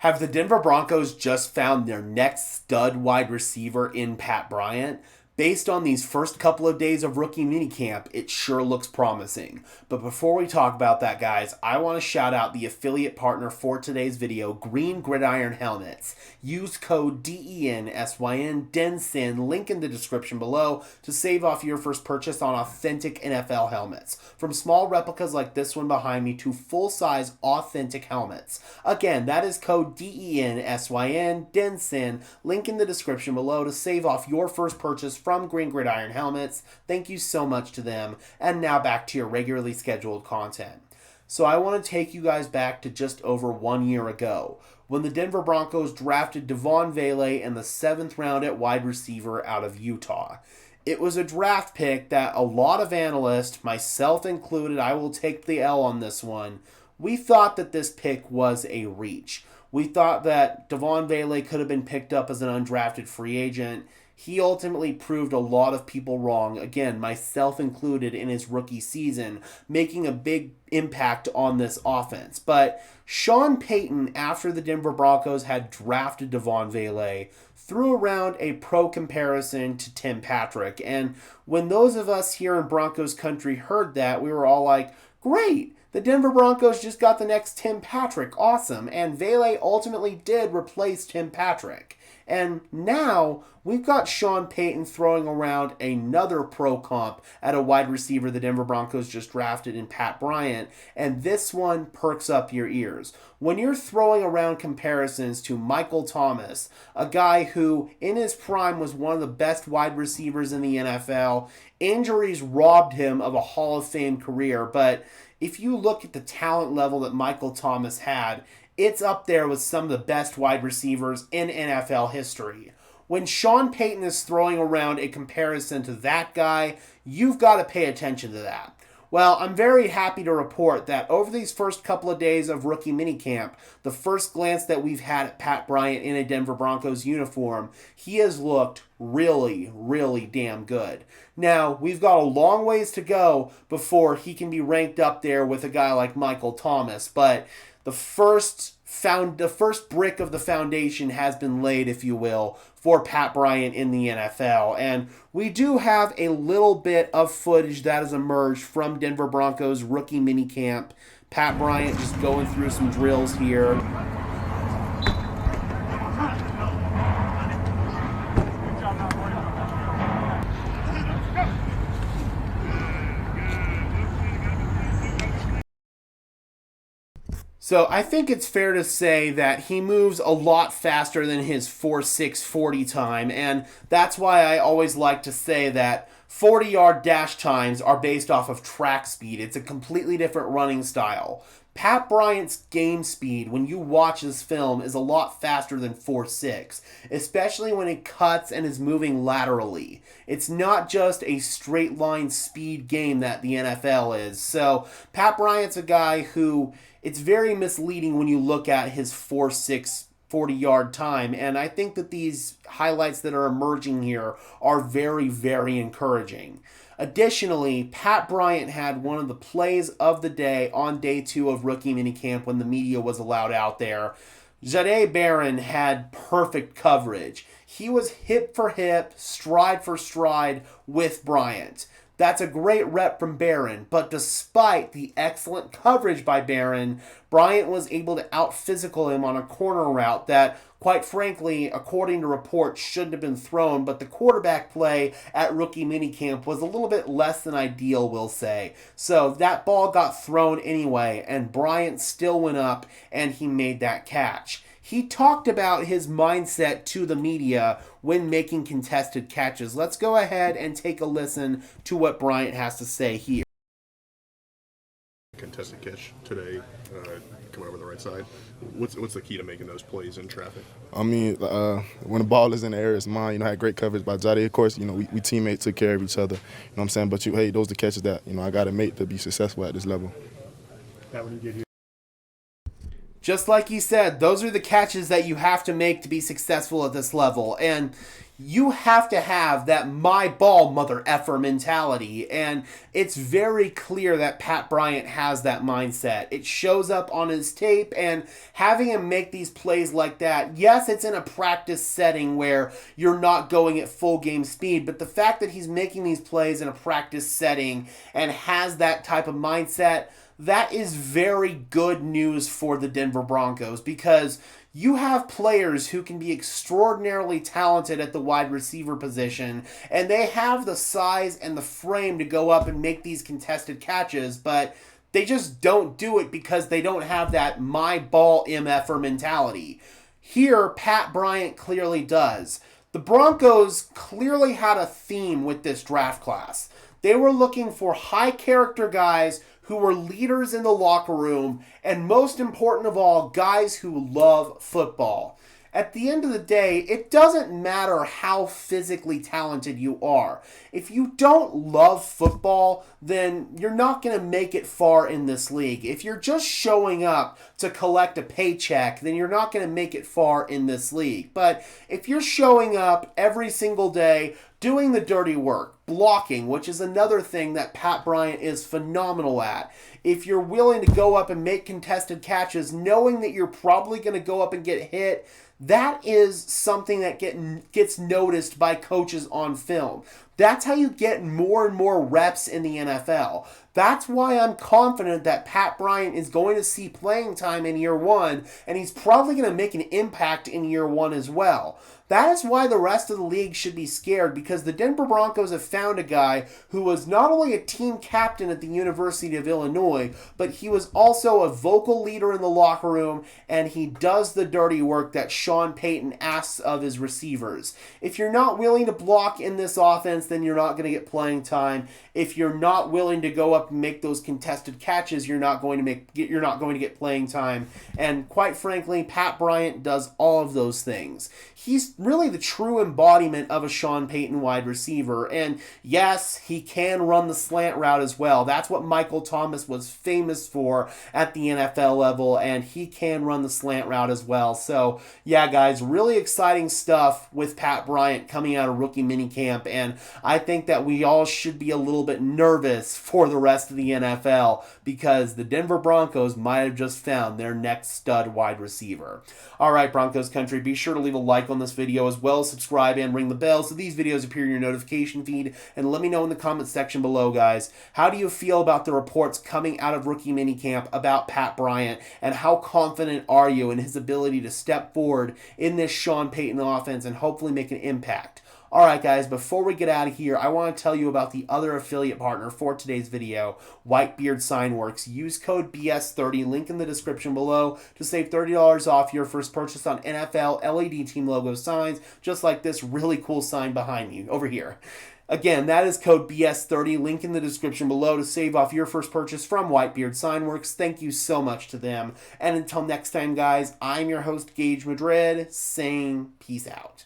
Have the Denver Broncos just found their next stud wide receiver in Pat Bryant? Based on these first couple of days of rookie minicamp, it sure looks promising. But before we talk about that, guys, I want to shout out the affiliate partner for today's video, Green Gridiron Helmets. Use code DENSYN, DENSYN, link in the description below to save off your first purchase on authentic NFL helmets. From small replicas like this one behind me to full-size authentic helmets. Again, that is code DENSYN, DENSYN, link in the description below to save off your first purchase from Green Gridiron Helmets. Thank you so much to them. And now back to your regularly scheduled content. So I want to take you guys back to just over 1 year ago, when the Denver Broncos drafted Devon Vele in the 7th round at wide receiver out of Utah. It was a draft pick that a lot of analysts, myself included, I will take the L on this one, we thought that this pick was a reach. We thought that Devon Vele could have been picked up as an undrafted free agent. He ultimately proved a lot of people wrong, again, myself included, in his rookie season, making a big impact on this offense. But Sean Payton, after the Denver Broncos had drafted Devon Vele, threw around a pro comparison to Tim Patrick. And when those of us here in Broncos country heard that, we were all like, great! The Denver Broncos just got the next Tim Patrick. Awesome. And Vele ultimately did replace Tim Patrick. And now we've got Sean Payton throwing around another pro comp at a wide receiver the Denver Broncos just drafted in Pat Bryant. And this one perks up your ears. When you're throwing around comparisons to Michael Thomas, a guy who in his prime was one of the best wide receivers in the NFL, injuries robbed him of a Hall of Fame career. But if you look at the talent level that Michael Thomas had, it's up there with some of the best wide receivers in NFL history. When Sean Payton is throwing around a comparison to that guy, you've got to pay attention to that. Well, I'm very happy to report that over these first couple of days of rookie minicamp, the first glance that we've had at Pat Bryant in a Denver Broncos uniform, he has looked really, really damn good. Now, we've got a long ways to go before he can be ranked up there with a guy like Michael Thomas, but the first brick of the foundation has been laid, if you will, for Pat Bryant in the NFL. And we do have a little bit of footage that has emerged from Denver Broncos rookie minicamp. Pat Bryant just going through some drills here. So I think it's fair to say that he moves a lot faster than his 4.6 40 time, and that's why I always like to say that 40-yard dash times are based off of track speed. It's a completely different running style. Pat Bryant's game speed, when you watch this film, is a lot faster than 4.6, especially when it cuts and is moving laterally. It's not just a straight line speed game that the NFL is. So Pat Bryant's a guy who, it's very misleading when you look at his 4.6 40-yard time, and I think that these highlights that are emerging here are very, very encouraging. Additionally, Pat Bryant had one of the plays of the day on day 2 of rookie minicamp when the media was allowed out there. Jahdae Barron had perfect coverage. He was hip for hip, stride for stride with Bryant. That's a great rep from Barron, but despite the excellent coverage by Barron, Bryant was able to out-physical him on a corner route that, quite frankly, according to reports, shouldn't have been thrown, but the quarterback play at rookie minicamp was a little bit less than ideal, we'll say. So that ball got thrown anyway, and Bryant still went up, and he made that catch. He talked about his mindset to the media when making contested catches. Let's go ahead and take a listen to what Bryant has to say here. Contested catch today, coming over the right side. What's the key to making those plays in traffic? I mean, when the ball is in the air, it's mine. I had great coverage by Jahdae. Of course, we teammates took care of each other. You know what I'm saying? But those are the catches that I got to make to be successful at this level. That when you get here. Just like he said, those are the catches that you have to make to be successful at this level. And you have to have that my ball mother effer mentality, and it's very clear that Pat Bryant has that mindset. It shows up on his tape, and having him make these plays like that, yes, it's in a practice setting where you're not going at full game speed, but the fact that he's making these plays in a practice setting and has that type of mindset, that is very good news for the Denver Broncos, because you have players who can be extraordinarily talented at the wide receiver position, and they have the size and the frame to go up and make these contested catches, but they just don't do it because they don't have that my ball MFer mentality. Here, Pat Bryant clearly does. The Broncos clearly had a theme with this draft class. They were looking for high character guys who were leaders in the locker room, and most important of all, guys who love football. At the end of the day, it doesn't matter how physically talented you are. If you don't love football, then you're not going to make it far in this league. If you're just showing up to collect a paycheck, then you're not going to make it far in this league. But if you're showing up every single day, doing the dirty work, blocking, which is another thing that Pat Bryant is phenomenal at. If you're willing to go up and make contested catches, knowing that you're probably going to go up and get hit, that is something that gets noticed by coaches on film. That's how you get more and more reps in the NFL. That's why I'm confident that Pat Bryant is going to see playing time in year one, and he's probably going to make an impact in year one as well. That is why the rest of the league should be scared, because the Denver Broncos have found a guy who was not only a team captain at the University of Illinois, but he was also a vocal leader in the locker room, and he does the dirty work that Sean Payton asks of his receivers. If you're not willing to block in this offense, then you're not going to get playing time. If you're not willing to go up and make those contested catches, you're not going to get playing time. And quite frankly, Pat Bryant does all of those things. He's really the true embodiment of a Sean Payton wide receiver. And yes, he can run the slant route as well. That's what Michael Thomas was famous for at the NFL level, and he can run the slant route as well. So yeah, guys, really exciting stuff with Pat Bryant coming out of rookie minicamp, and I think that we all should be a little bit nervous for the rest of the NFL, because the Denver Broncos might have just found their next stud wide receiver. All right, Broncos country, be sure to leave a like on this video, as well as subscribe and ring the bell so these videos appear in your notification feed, and let me know in the comments section below, guys, how do you feel about the reports coming out of rookie minicamp about Pat Bryant, and how confident are you in his ability to step forward in this Sean Payton offense and hopefully make an impact? Alright guys, before we get out of here, I want to tell you about the other affiliate partner for today's video, Whitebeard Signworks. Use code BS30, link in the description below, to save $30 off your first purchase on NFL LED team logo signs, just like this really cool sign behind you, over here. Again, that is code BS30, link in the description below to save off your first purchase from Whitebeard Signworks. Thank you so much to them. And until next time, guys, I'm your host, Gage Madrid, saying peace out.